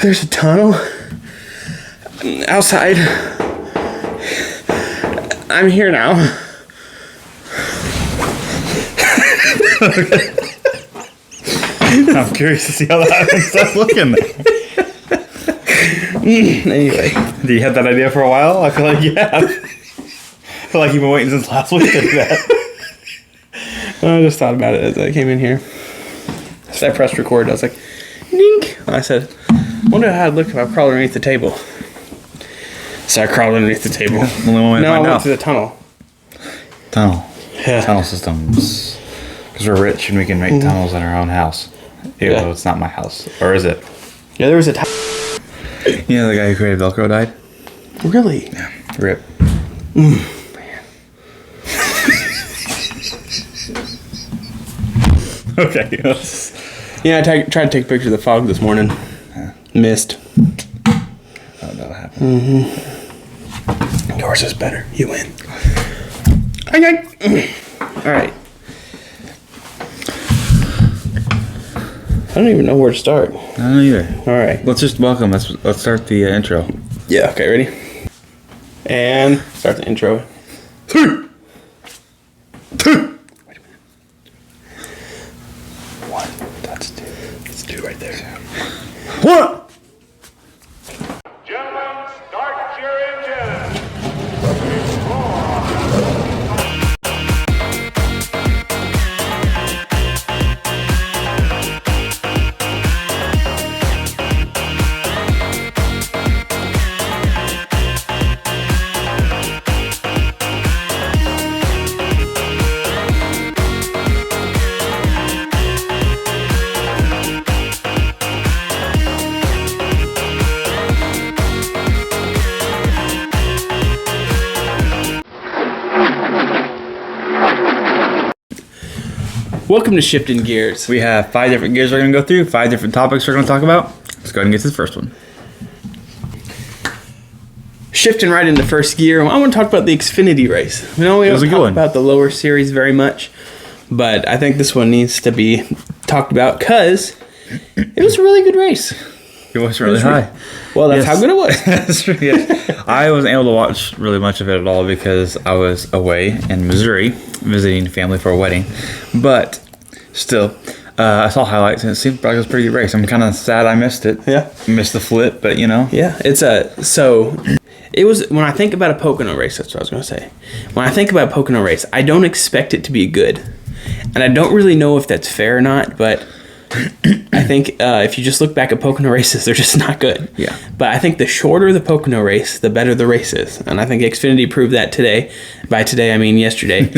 There's a tunnel outside. I'm here now. I'm curious to see how that happens. Stop looking there. Anyway. Do you have that idea for a while? I feel like you have. I feel like you've been waiting since last week to do that. I just thought about it as I came in here. So I pressed record. I was like, dink. I said, wonder how I'd look if I crawled underneath the table. So I crawled underneath the table. No, I went to the tunnel. Yeah. Tunnel systems. Because we're rich and we can make tunnels in our own house. Even though it's not my house. Or is it? Yeah, there was a You know the guy who created Velcro died? Really? Yeah. RIP. Man. Okay. Yeah, I tried to take a picture of the fog this morning. Yeah. Missed. Oh, that'll happen. Yours is better. You win. Okay. All right. I don't even know where to start. I don't either. All right. Let's just welcome. Let's start the intro. Yeah. Okay. Ready? And start the intro. Two. Wait a minute. 1. That's 2. That's 2 right there. 1. Gentlemen, start your engines. Welcome to Shifting Gears. We have 5 different gears we're going to go through, 5 different topics we're going to talk about. Let's go ahead and get to the first one. Shifting right into first gear, I want to talk about the Xfinity race. We don't talk about the lower series very much, but I think this one needs to be talked about because it was a really good race. It was really high. Well, that's how good it was. That's true. Yeah. I wasn't able to watch really much of it at all because I was away in Missouri visiting family for a wedding. But still, I saw highlights and it seemed like it was a pretty good race. I'm kind of sad I missed it. Yeah. Missed the flip, but you know. Yeah, it was, when I think about a Pocono race, that's what I was going to say. When I think about a Pocono race, I don't expect it to be good. And I don't really know if that's fair or not, but I think if you just look back at Pocono races, they're just not good. Yeah. But I think the shorter the Pocono race, the better the race is. And I think Xfinity proved that today. By today, I mean yesterday.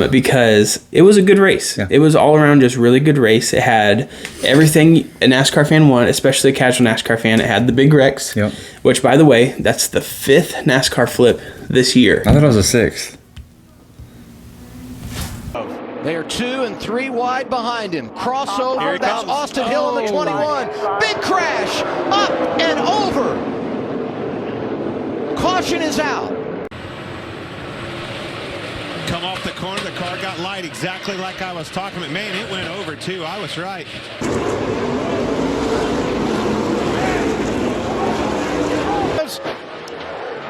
Because it was a good race. Yeah. It was all around just really good race. It had everything a NASCAR fan wanted, especially a casual NASCAR fan. It had the big wrecks, which, by the way, that's the 5th NASCAR flip this year. I thought it was a 6th. They are 2 and 3 wide behind him. Crossover. That's Austin Hill on the 21. Big crash. Up and over. Caution is out. Come off the corner. The car got light exactly like I was talking about. Man, it went over too. I was right.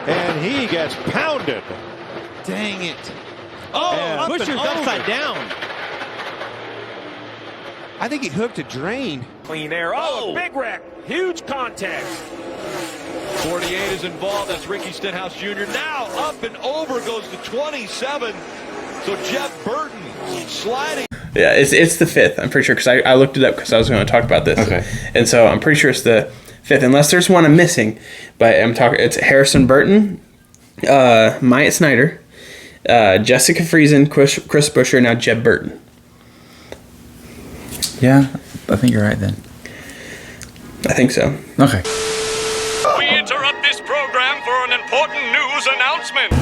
And he gets pounded. Dang it. Oh, Buscher's upside down. I think he hooked a drain. Clean air. Oh, big wreck. Huge contact. 48 is involved. That's Ricky Stenhouse Jr. Now up and over goes to 27. So Jeff Burton sliding. Yeah, it's the 5th. I'm pretty sure because I looked it up because I was going to talk about this. Okay. And so I'm pretty sure it's the 5th, unless there's one I'm missing. But I'm talking. It's Harrison Burton, Myatt Snyder, Jessica Friesen, Chris Buescher, now Jeb Burton. Yeah, I think you're right then. I think so. Okay. We interrupt this program for an important news announcement.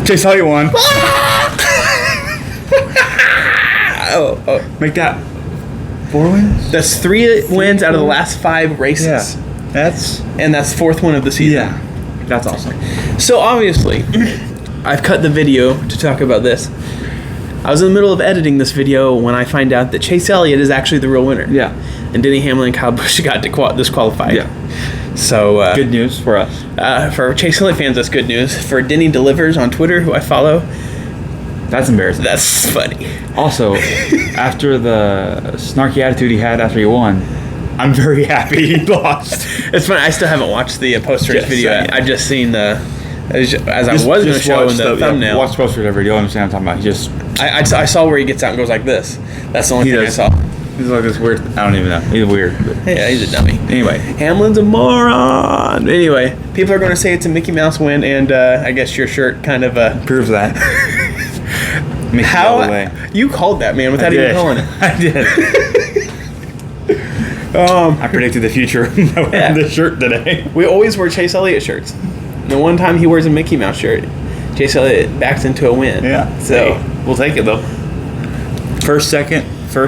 Chase, how you won? Make that 4 wins? That's 3 wins out of the last 5 races. Yeah. That's 4th one of the season. Yeah. That's awesome. So obviously, I've cut the video to talk about this. I was in the middle of editing this video when I find out that Chase Elliott is actually the real winner. Yeah. And Denny, Hamlin, and Kyle Busch got disqualified. Yeah. So good news for us. For Chase Elliott fans, that's good news. For Denny Delivers on Twitter, who I follow, that's embarrassing. That's funny. Also, after the snarky attitude he had after he won, I'm very happy he lost. It's funny. I still haven't watched the post-race video. I just seen the as I was going to show in the thumbnail. Watch post-race video. You understand what I'm talking about? I saw where he gets out and goes like this. That's the only thing I saw. He's like this weird. I don't even know. He's weird. But. Yeah, he's a dummy. Anyway, Hamlin's a moron. Anyway, people are going to say it's a Mickey Mouse win, and I guess your shirt kind of proves that. How you called that, man, without even calling it? I did. I predicted the future by wearing this shirt today. We always wear Chase Elliott shirts. The one time he wears a Mickey Mouse shirt, Chase Elliott backs into a win. Yeah. So we'll take it though. First, second, for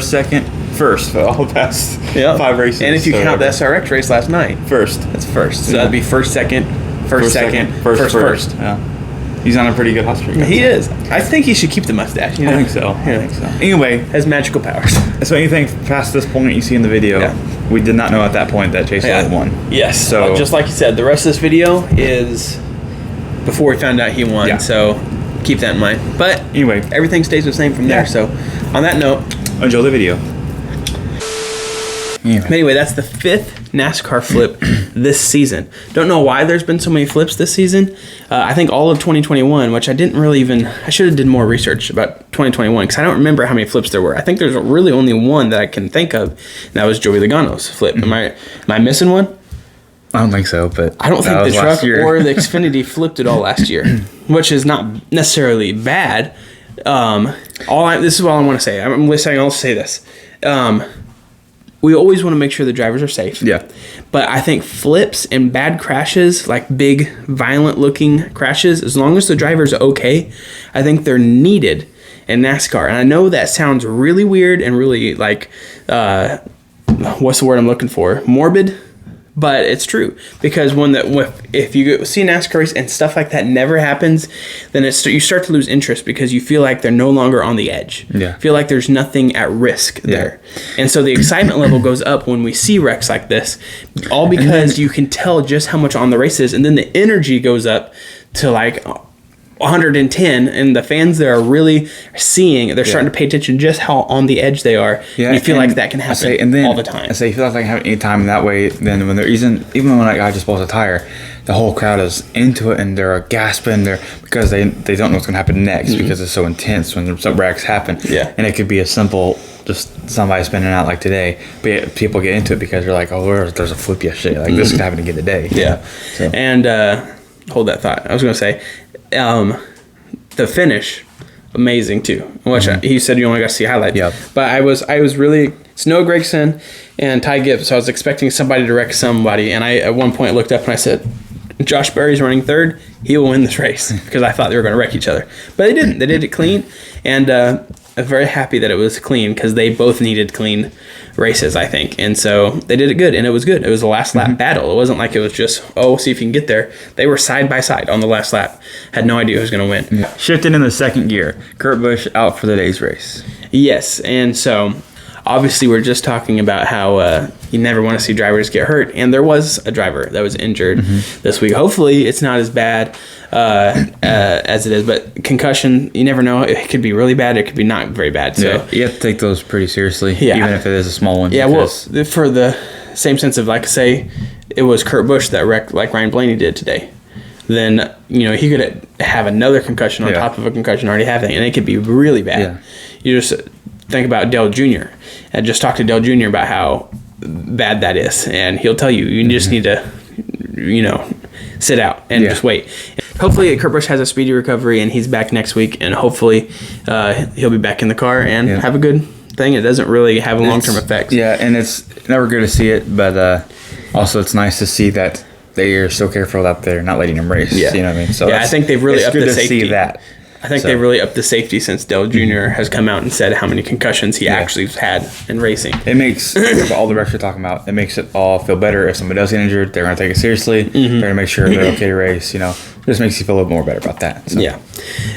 all the past 5 races. And if you count the SRX race last night, first. That's first. So that'd be first, second, first. Yeah. He's on a pretty good hot streak. He is. I think he should keep the mustache. You know? I think so. Anyway, has magical powers. So anything past this point you see in the video, we did not know at that point that Chase Elliott won. Yes. So just like you said, the rest of this video is before we found out he won. Yeah. So keep that in mind. But anyway, everything stays the same from there. So on that note, enjoy the video. Anyway, that's the 5th NASCAR flip this season. Don't know why there's been so many flips this season. I think all of 2021, which I didn't really I should have did more research about 2021 because I don't remember how many flips there were. I think there's really only one that I can think of, and that was Joey Logano's flip. Am I missing one? I don't think so, but I don't think the truck or the Xfinity flipped it all last year, which is not necessarily bad. This is all I want to say. I'll say this. We always want to make sure the drivers are safe. Yeah. But I think flips and bad crashes, like big, violent-looking crashes, as long as the driver's okay, I think they're needed in NASCAR. And I know that sounds really weird and really, like, what's the word I'm looking for? Morbid? But it's true, because if you see a NASCAR race and stuff like that never happens, then you start to lose interest because you feel like they're no longer on the edge. Yeah. Feel like there's nothing at risk there. And so the excitement level goes up when we see wrecks like this, all because you can tell just how much on the race is, and then the energy goes up to like 110, and the fans there are really they're starting to pay attention just how on the edge they are. Yeah, and you feel like that can happen all the time. I say you feel like that can happen any time that way. Then when they're even when that guy just blows a tire, the whole crowd is into it and they're gasping because they don't know what's going to happen next because it's so intense when some wrecks happen. Yeah, and it could be a simple just somebody spinning out like today, but people get into it because they're like, oh, there's a flip yesterday. Like this could happen again today. Yeah, so. And hold that thought. I was going to say. The finish, amazing too. Which he said you only got to see highlights. Yep. But I was really. It's Noah Gragson and Ty Gibbs, so I was expecting somebody to wreck somebody, and I at one point looked up and I said, Josh Berry's running third. He will win this race because I thought they were going to wreck each other, but they didn't. They did it clean, and I'm very happy that it was clean because they both needed clean races, I think, and so they did it good, and it was good. It was a last lap battle. It wasn't like it was just see if you can get there. They were side by side on the last lap. Had no idea who was going to win. Yeah. Shifting in the second gear, Kurt Busch out for the day's race. Yes, and so obviously we're just talking about how you never want to see drivers get hurt, and there was a driver that was injured this week. Hopefully it's not as bad as it is, but concussion, you never know. It could be really bad. It could be not very bad. So you have to take those pretty seriously, even if it is a small one. Yeah, well, for the same sense of, like, say it was Kurt Busch that wrecked like Ryan Blaney did today, then he could have another concussion on top of a concussion already having, and it could be really bad. Yeah. You just think about Dale Jr. and just talk to Dale Jr. about how bad that is, and he'll tell you just need to sit out and just wait. Hopefully Kurt Busch has a speedy recovery and he's back next week, and hopefully he'll be back in the car and have a good thing. It doesn't really have long-term effects. Yeah, and it's never good to see it, but also it's nice to see that they are so careful out there, not letting him race. Yeah. You know what I mean? So I think they've really upped the safety. To see that. I think they really upped the safety since Dale Jr. has come out and said how many concussions he actually had in racing. It makes all the reps you're talking about. It makes it all feel better. If somebody does get injured, they're going to take it seriously. They're going to make sure they're okay to race. Just makes you feel a little more better about that. So. Yeah,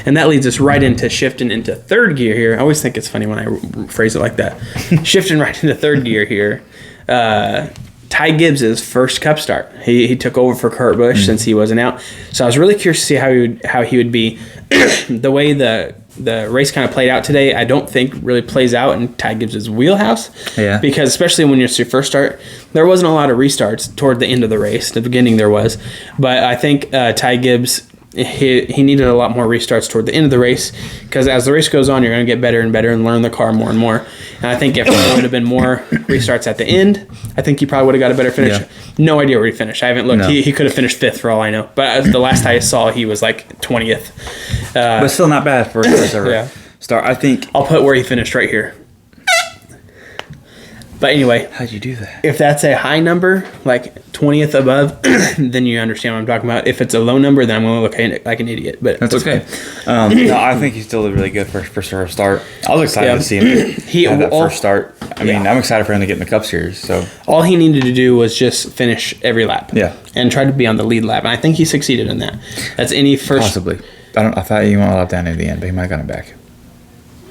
and that leads us right into shifting into third gear here. I always think it's funny when I phrase it like that. Shifting right into third gear here. Ty Gibbs' first Cup start. He took over for Kurt Busch since he wasn't out. So I was really curious to see how he would be. The way the race kind of played out today, I don't think really plays out in Ty Gibbs' wheelhouse. Yeah. Because especially when it's your first start, there wasn't a lot of restarts toward the end of the race. The beginning there was. But I think Ty Gibbs, he needed a lot more restarts toward the end of the race, because as the race goes on, you're going to get better and better and learn the car more and more. And I think if there would have been more restarts at the end, I think he probably would have got a better finish. Yeah. No idea where he finished. I haven't looked. No. He could have finished 5th for all I know. But the last I saw, he was like 20th. But still not bad for a first ever start. I think I'll put where he finished right here. But anyway, how'd you do that? If that's a high number, like 20th above, then you understand what I'm talking about. If it's a low number, then I'm going to look like an idiot. But that's okay. No, I think he's still really good for first start. I was excited to see him have that first start. I mean, I'm excited for him to get in the Cup Series. So all he needed to do was just finish every lap. Yeah, and try to be on the lead lap. And I think he succeeded in that. That's any first. Possibly. I thought he went a lap down at the end, but he might have gotten it back.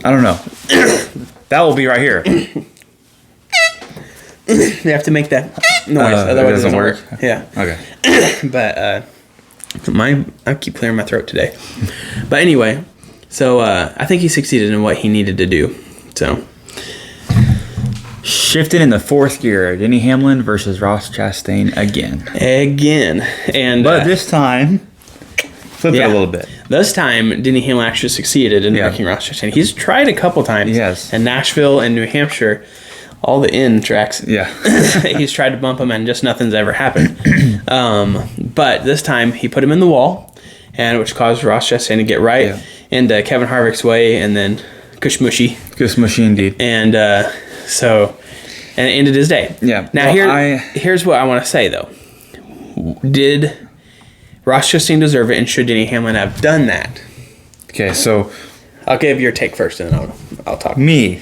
I don't know. That will be right here. You have to make that noise, otherwise it doesn't work. Yeah. Okay. But I keep clearing my throat today. But anyway, so I think he succeeded in what he needed to do. So shifted in the 4th gear, Denny Hamlin versus Ross Chastain again. And but this time, flip it a little bit. This time, Denny Hamlin actually succeeded in wrecking Ross Chastain. He's tried a couple times. Yes. In Nashville and New Hampshire. All the in tracks. Yeah. He's tried to bump him and just nothing's ever happened. But this time he put him in the wall, and which caused Ross Chastain to get right into Kevin Harvick's way, and then Kushmushi. Kushmushi indeed. And and it ended his day. Yeah. Now here's what I want to say though. Did Ross Chastain deserve it, and should Denny Hamlin have done that? Okay, so I'll give your take first, and then I'll talk. Me.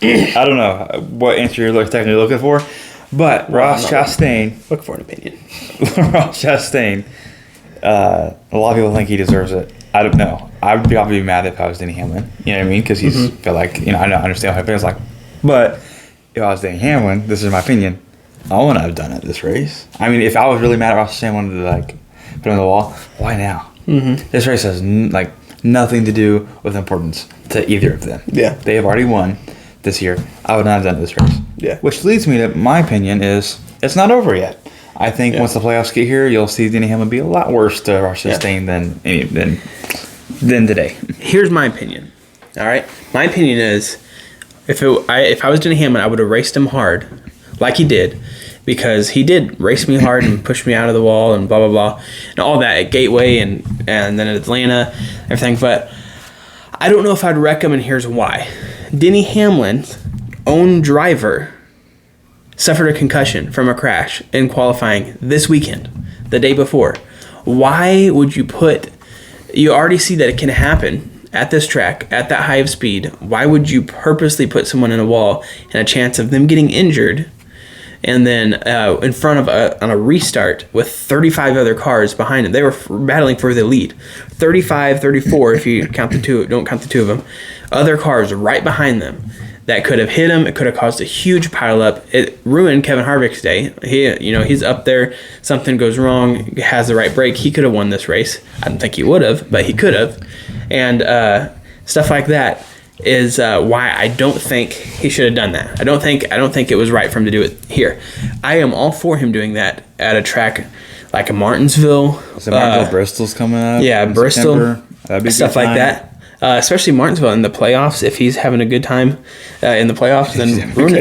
I don't know what answer you're technically looking for, but Ross Chastain. Look for an opinion. Ross Chastain. A lot of people think he deserves it. I don't know. I would probably be mad if I was Denny Hamlin. You know what I mean? Because he's feel like I understand how he feels like. But if I was Denny Hamlin, this is my opinion. I wouldn't have done it this race. I mean, if I was really mad at Ross Chastain, wanted to put him on the wall. Why now? Mm-hmm. This race has nothing to do with importance to either of them. Yeah, they have already won. This year, I would not have done this race. Yeah. Which leads me to my opinion is it's not over yet. I think once the playoffs get here, you'll see Denny Hamlin be a lot worse to Ross Chastain than today. Here's my opinion. All right, my opinion is if I was Denny Hamlin, I would have raced him hard, like he did, because he did race me hard and push me out of the wall and blah blah blah and all that at Gateway and then at Atlanta, everything. But I don't know if I'd wreck him, and here's why. Denny Hamlin's own driver suffered a concussion from a crash in qualifying this weekend, the day before. Why would you you already see that it can happen at this track, at that high of speed. Why would you purposely put someone in a wall and a chance of them getting injured, and then in front of on a restart with 35 other cars behind them? They were battling for the lead. 35, 34 if you don't count the two of them. Other cars right behind them that could have hit him. It could have caused a huge pileup. It ruined Kevin Harvick's day. He's up there. Something goes wrong. Has the right brake. He could have won this race. I don't think he would have, but he could have. And stuff like that is why I don't think he should have done that. I don't think it was right for him to do it here. I am all for him doing that at a track like a Martinsville. So Martinsville, Bristol's coming up. Yeah, Bristol. That'd be stuff like that. Especially Martinsville in the playoffs. If he's having a good time in the playoffs, then ruin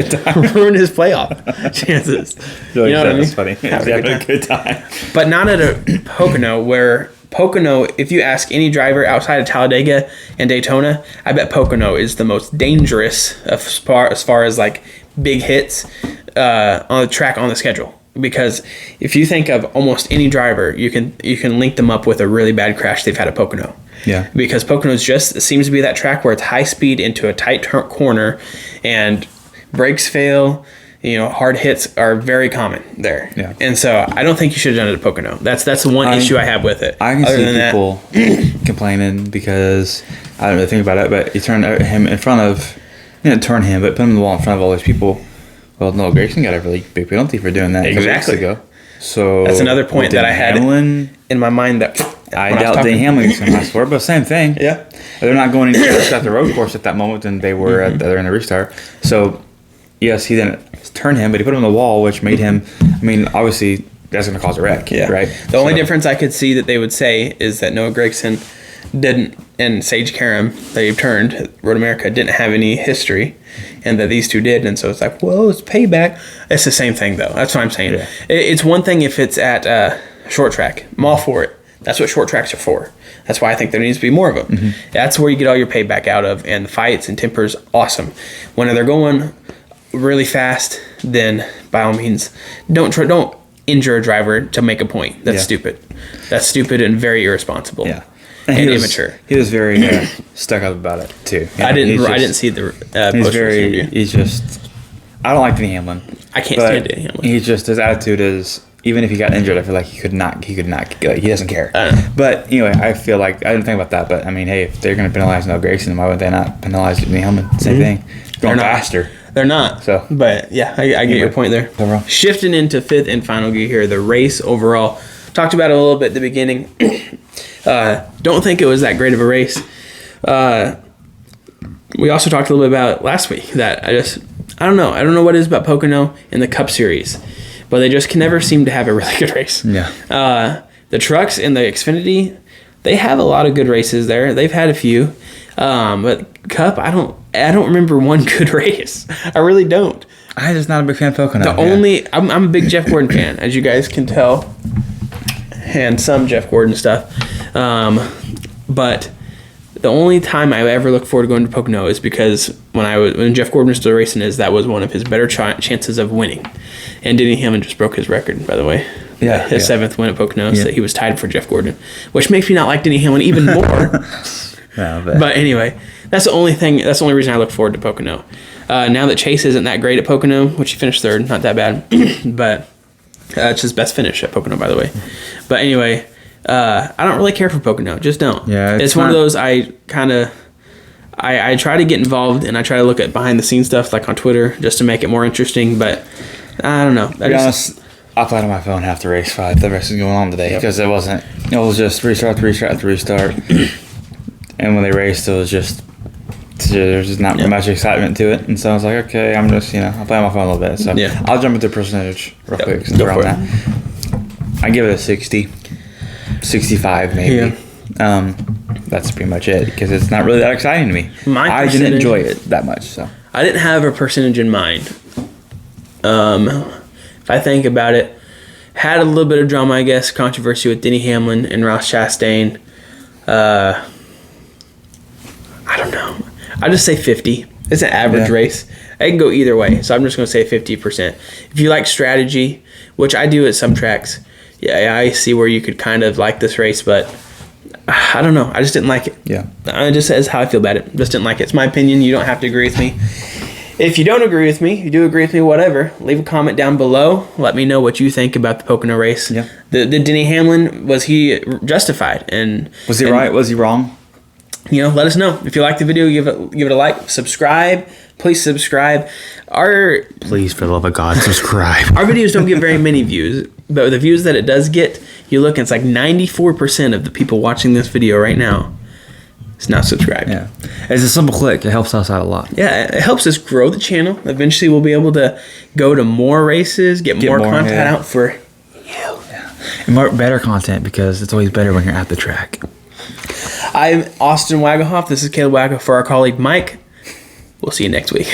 his playoff chances. You know what I mean? That's funny. He's having a good time. But not at a Pocono, where Pocono, if you ask any driver outside of Talladega and Daytona, I bet Pocono is the most dangerous as far as like big hits on the track on the schedule. Because if you think of almost any driver, you can link them up with a really bad crash they've had at Pocono. Yeah. Because Pocono's just seems to be that track where it's high speed into a tight corner, and brakes fail. Hard hits are very common there. Yeah. And so I don't think you should have done it at Pocono. That's the one issue I have with it. I can see people complaining because I don't really think about it, but you turn him in front of, turn him, but put him in the wall in front of all these people. Well, no, Grayson got a really big penalty for doing that a couple weeks ago. So that's another point that I had in my mind that I doubt Denny Hamlin gets I swear, but same thing. Yeah. They're not going any further at the road course at that moment than they were they're in the restart. So, yes, he then turned him, but he put him on the wall, which made him, obviously, that's going to cause a wreck. Yeah. Right? The only difference I could see that they would say is that Noah Gragson didn't, and Sage Karam, they turned, Road America, didn't have any history, and that these two did, and so it's like, well, it's payback. It's the same thing, though. That's what I'm saying. Yeah. It's one thing if it's at short track. I'm all for it. That's what short tracks are for. That's why I think there needs to be more of them. Mm-hmm. That's where you get all your payback out of, and the fights and tempers, awesome. When they're going really fast, then by all means, don't injure a driver to make a point. That's stupid. That's stupid and very irresponsible. Yeah. And immature. He was very stuck up about it too. I didn't see the He's just. I don't like Denny Hamlin. I can't stand Denny Hamlin. His attitude is, even if he got injured, I feel like he could not. He doesn't care. But anyway, I feel like I didn't think about that. But hey, if they're going to penalize Noah Gragson, why would they not penalize Denny Hamlin? Same thing. Going faster. They're not. So, but yeah, I get your point there. Overall. Shifting into fifth and final gear here, the race overall. Talked about it a little bit at the beginning. Don't think it was that great of a race. We also talked a little bit about last week that I don't know. I don't know what it is about Pocono in the Cup Series, but they just can never seem to have a really good race. Yeah. The trucks in the Xfinity, they have a lot of good races there. They've had a few. But Cup, I don't remember one good race. I really don't. I'm just not a big fan of Pocono. I'm a big Jeff Gordon fan, as you guys can tell, and some Jeff Gordon stuff. But the only time I ever look forward to going to Pocono is because when Jeff Gordon was still racing, that was one of his better chances of winning. And Denny Hamlin just broke his record, by the way. Yeah, his seventh win at Pocono, so he was tied for Jeff Gordon, which makes me not like Denny Hamlin even more. No, but anyway, that's the only thing. That's the only reason I look forward to Pocono. Now that Chase isn't that great at Pocono, which he finished third, not that bad, but it's his best finish at Pocono, by the way. But anyway, I don't really care for Pocono. Just don't. Yeah, it's one of those I try to get involved and I try to look at behind the scenes stuff like on Twitter just to make it more interesting. But I don't know. To be honest, I played on my phone half the race. The rest is going on today because it was just restart. And when they raced, there's just not much excitement to it. And so I was like, okay, I'm just, I'll play on my phone a little bit. So I'll jump into percentage real quick since we're on that. I give it a 60, 65 maybe. Yeah. That's pretty much it because it's not really that exciting to me. I didn't enjoy it that much. So I didn't have a percentage in mind. If I think about it, had a little bit of drama, I guess, controversy with Denny Hamlin and Ross Chastain. I don't know. I just say 50. It's an average race. I can go either way, so I'm just going to say 50%. If you like strategy, which I do at some tracks, I see where you could kind of like this race, but I don't know. I just didn't like it. Yeah. It just says how I feel about it. Just didn't like it. It's my opinion. You don't have to agree with me. If you don't agree with me, you do agree with me, whatever, leave a comment down below. Let me know what you think about the Pocono race. Yeah. The Denny Hamlin, was he justified? And was he right? Was he wrong? Let us know. If you like the video, give it a like. Subscribe. Please subscribe. Please, for the love of God, subscribe. Our videos don't get very many views, but the views that it does get, you look and it's like 94% of the people watching this video right now is not subscribed. Yeah. It's a simple click. It helps us out a lot. Yeah, it helps us grow the channel. Eventually, we'll be able to go to more races, get more content out for you. Yeah. And better content because it's always better when you're at the track. I'm Austin Wagehoff. This is Caleb Wagehoff for our colleague Mike. We'll see you next week.